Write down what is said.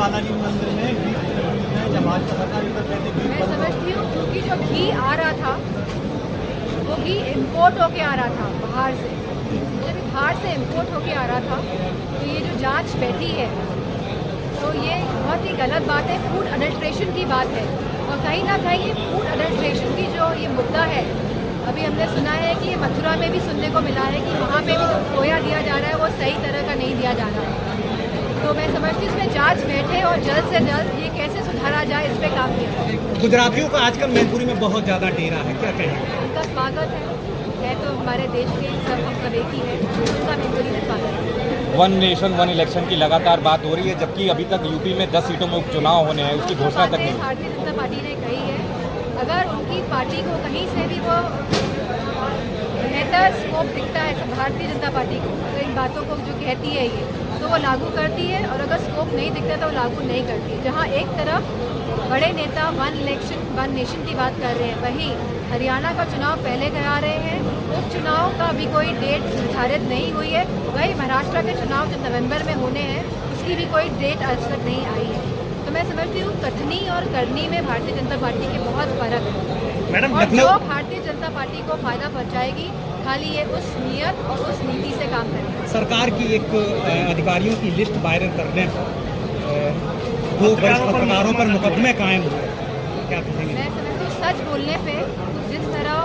बालाजी मंदिर में जमात का सरकारी पर कहते घी मैं समझती हूँ क्योंकि जो घी आ रहा था वो घी इम्पोर्ट होके आ रहा था बाहर से। जब बाहर से इम्पोर्ट होके आ रहा था तो ये जो जांच बैठी है तो ये बहुत ही गलत बात है, फूड अडल्ट्रेशन की बात है। और कहीं ना कहीं ये फूड अडल्ट्रेशन की जो ये मुद्दा है, अभी हमने सुना है कि मथुरा में भी सुनने को मिला है कि वहाँ पे भी जो खोया दिया जा रहा है वो सही तरह का नहीं दिया जा रहा है। तो मैं समझती हूँ इसमें जांच बैठे और जल्द से जल्द ये कैसे सुधारा जाए इस पर काम किया जाए। गुजरातियों का आजकल मैनपुरी में बहुत ज़्यादा डेरा है, क्या कहेंगे? उनका स्वागत है तो हमारे देश के सब हम सब एक ही है, उनका मैनपुरी में स्वागत है। वन नेशन वन इलेक्शन की लगातार बात हो रही है, जबकि अभी तक यूपी में 10 सीटों में उपचुनाव होने हैं, उसकी घोषणा तक नहीं। भारतीय जनता पार्टी ने कही है, अगर उनकी पार्टी को कहीं से भी वो बेहतर स्कोप दिखता है भारतीय जनता पार्टी को, अगर इन बातों को जो कहती है ये तो वो लागू करती है, और अगर स्कोप नहीं दिखता तो वो लागू नहीं करती है। जहाँ एक तरफ बड़े नेता वन इलेक्शन वन नेशन की बात कर रहे हैं, वहीं हरियाणा का चुनाव पहले करा रहे हैं, उपचुनाव का अभी कोई डेट निर्धारित नहीं हुई है। वहीं महाराष्ट्र के चुनाव जो नवंबर में होने हैं उसकी भी कोई डेट आज तक नहीं आई है। तो मैं समझती हूँ कथनी और करनी में भारतीय जनता पार्टी के बहुत फर्क है मैडम, और जो भारतीय जनता पार्टी को फायदा पहुँचाएगी खाली ये उस नियत और उस नीति से काम करेगी। सरकार की एक अधिकारियों की लिस्ट वायरल करने पर 2 पत्रकारों पर मुकदमे कायम हुए, क्या कहेंगे? मैं समझती हूँ सच बोलने पे जिस तरह